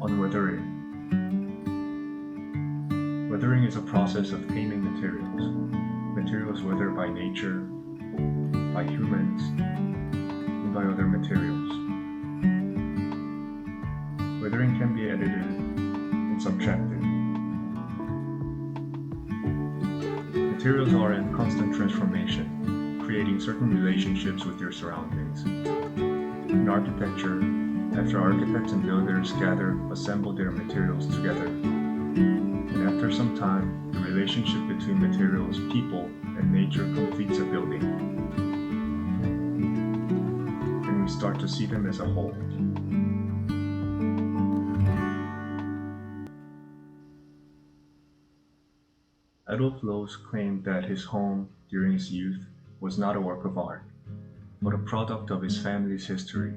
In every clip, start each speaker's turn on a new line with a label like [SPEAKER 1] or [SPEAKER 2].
[SPEAKER 1] on weathering. Weathering is a process of taming materials. Materials weathered by nature, by humans, and by other materials. Weathering can be edited and subtracted. Materials are in constant transformation, creating certain relationships with their surroundings. In architecture, after architects and builders assemble their materials together, and after some time, the relationship between materials, people, and nature completes a building, and we start to see them as a whole. Adolf Loos claimed that his home during his youth was not a work of art, but a product of his family's history.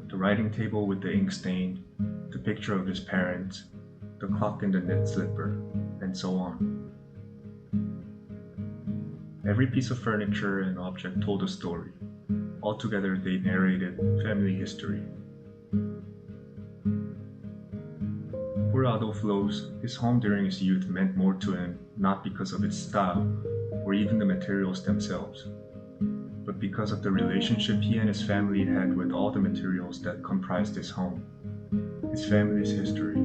[SPEAKER 1] The writing table with the ink stain, the picture of his parents, the clock in the knit slipper, and so on. Every piece of furniture and object told a story. Altogether, they narrated family history. For Adolf Loos, his home during his youth meant more to him not because of its style or even the materials themselves, but because of the relationship he and his family had with all the materials that comprised his home, his family's history.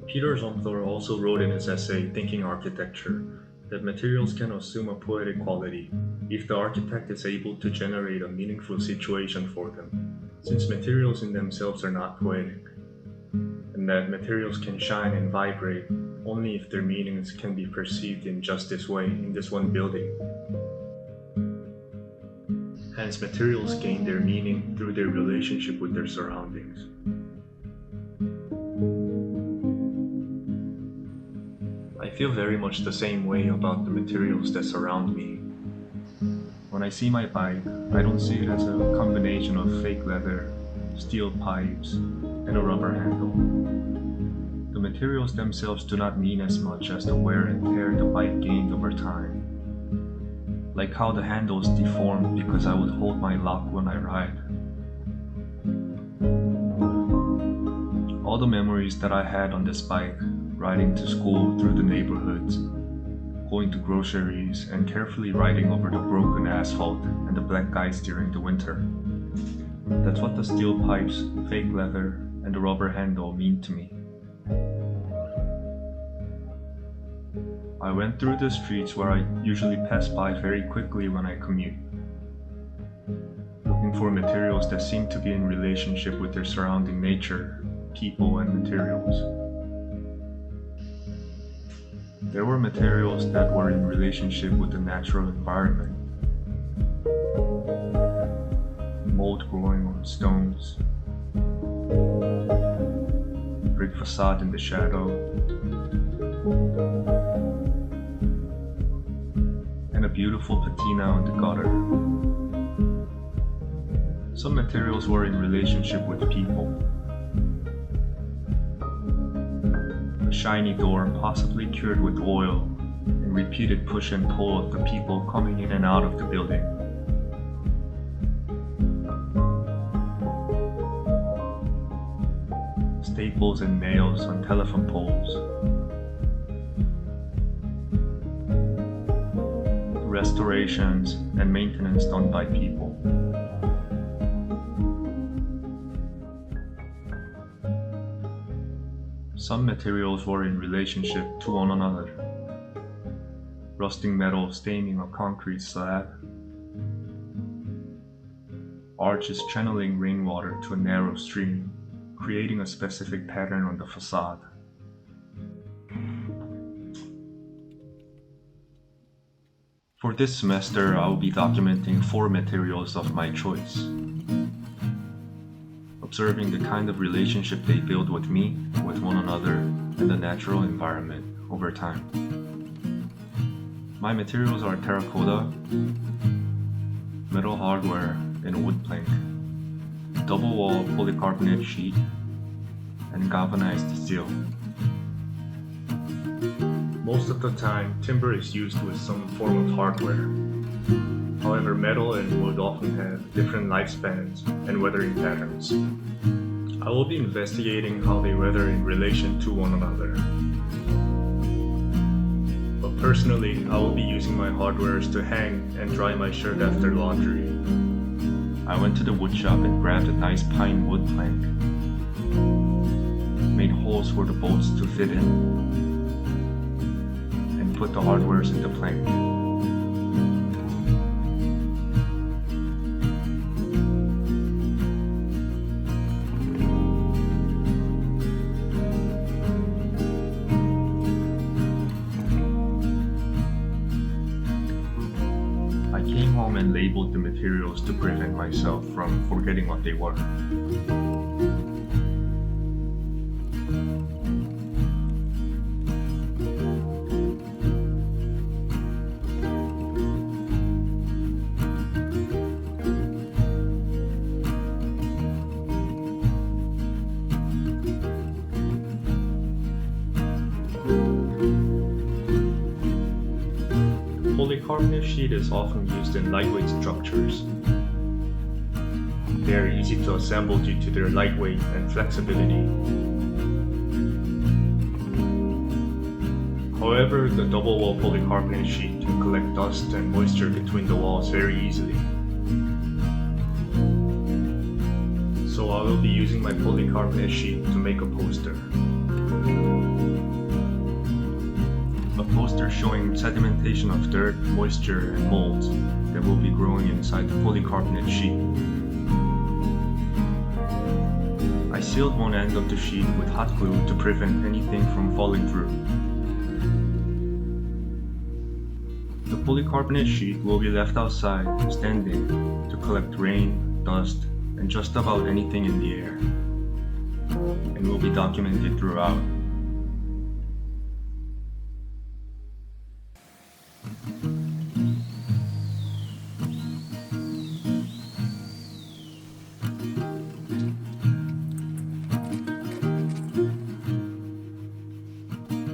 [SPEAKER 1] Peter Zumthor also wrote in his essay Thinking Architecture that materials can assume a poetic quality if the architect is able to generate a meaningful situation for them, since materials in themselves are not poetic, and that materials can shine and vibrate only if their meanings can be perceived in just this way in this one building. Hence, materials gain their meaning through their relationship with their surroundings. I feel very much the same way about the materials that surround me. When I see my bike, I don't see it as a combination of fake leather, steel pipes, and a rubber handle. The materials themselves do not mean as much as the wear and tear the bike gained over time. Like how the handles deformed because I would hold my lock when I ride. All the memories that I had on this bike, riding to school through the neighborhoods, going to groceries, and carefully riding over the broken asphalt and the black ice during the winter. That's what the steel pipes, fake leather, and the rubber handle mean to me. I went through the streets where I usually pass by very quickly when I commute, looking for materials that seem to be in relationship with their surrounding nature, people, and materials. There were materials that were in relationship with the natural environment. Mold growing on stones, brick facade in the shadow, and a beautiful patina on the gutter. Some materials were in relationship with people. A shiny door possibly cured with oil and repeated push and pull of the people coming in and out of the building. Staples and nails on telephone poles. Restorations and maintenance done by people. Some materials were in relationship to one another. Rusting metal staining a concrete slab. Arches channeling rainwater to a narrow stream, creating a specific pattern on the facade. For this semester, I will be documenting 4 materials of my choice, observing the kind of relationship they build with me, with one another, and the natural environment over time. My materials are terracotta, metal hardware, and wood plank, double-wall polycarbonate sheet, and galvanized steel. Most of the time, timber is used with some form of hardware. However, metal and wood often have different lifespans and weathering patterns. I will be investigating how they weather in relation to one another. But personally, I will be using my hardwares to hang and dry my shirt after laundry. I went to the wood shop and grabbed a nice pine wood plank. Made holes for the bolts to fit in, and put the hardwares in the plank. I came home and labeled the materials to prevent myself from forgetting what they were. Polycarbonate sheet is often used in lightweight structures. They are easy to assemble due to their lightweight and flexibility. However, the double-wall polycarbonate sheet can collect dust and moisture between the walls very easily. So I will be using my polycarbonate sheet to make a poster. A poster showing sedimentation of dirt, moisture, and mold that will be growing inside the polycarbonate sheet. I sealed one end of the sheet with hot glue to prevent anything from falling through. The polycarbonate sheet will be left outside, standing, to collect rain, dust, and just about anything in the air, and will be documented throughout.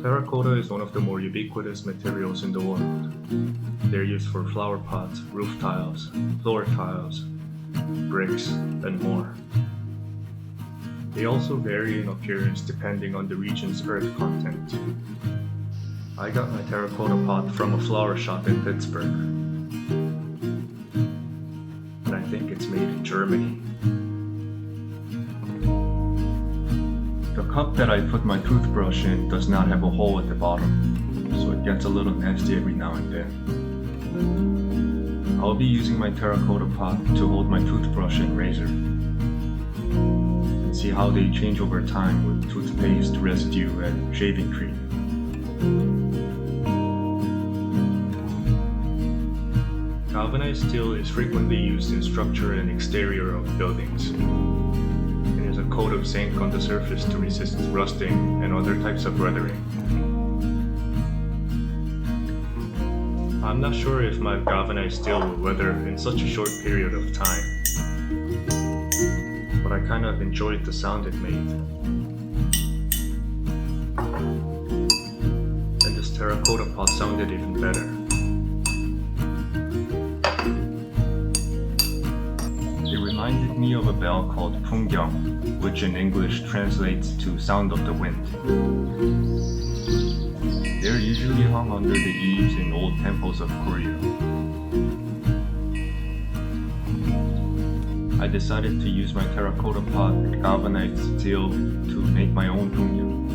[SPEAKER 1] Terracotta is one of the more ubiquitous materials in the world. They're used for flower pots, roof tiles, floor tiles, bricks, and more. They also vary in appearance depending on the region's earth content. I got my terracotta pot from a flower shop in Pittsburgh, and I think it's made in Germany. The cup that I put my toothbrush in does not have a hole at the bottom, so it gets a little nasty every now and then. I'll be using my terracotta pot to hold my toothbrush and razor, and see how they change over time with toothpaste, residue, and shaving cream. Galvanized steel is frequently used in structure and exterior of buildings. It has a coat of zinc on the surface to resist rusting and other types of weathering. I'm not sure if my galvanized steel will weather in such a short period of time, but I kind of enjoyed the sound it made. And this terracotta pot sounded even better. It reminded me of a bell called 풍경, which in English translates to sound of the wind. They're usually hung under the eaves in old temples of Korea. I decided to use my terracotta pot and galvanized steel to make my own 풍경.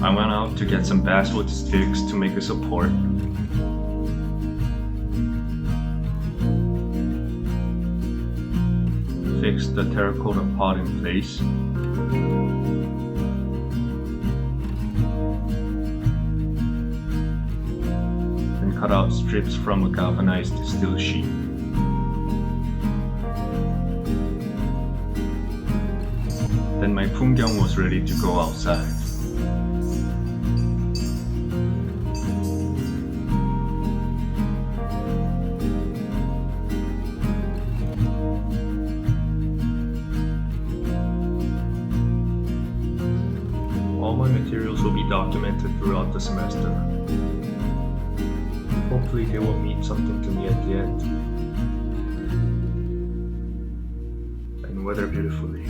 [SPEAKER 1] I went out to get some basswood sticks to make a support. Fixed the terracotta pot in place. And cut out strips from a galvanized steel sheet. Then my 풍경 was ready to go outside. All my materials will be documented throughout the semester. Hope hopefully they will mean something to me at the end. And weather beautifully.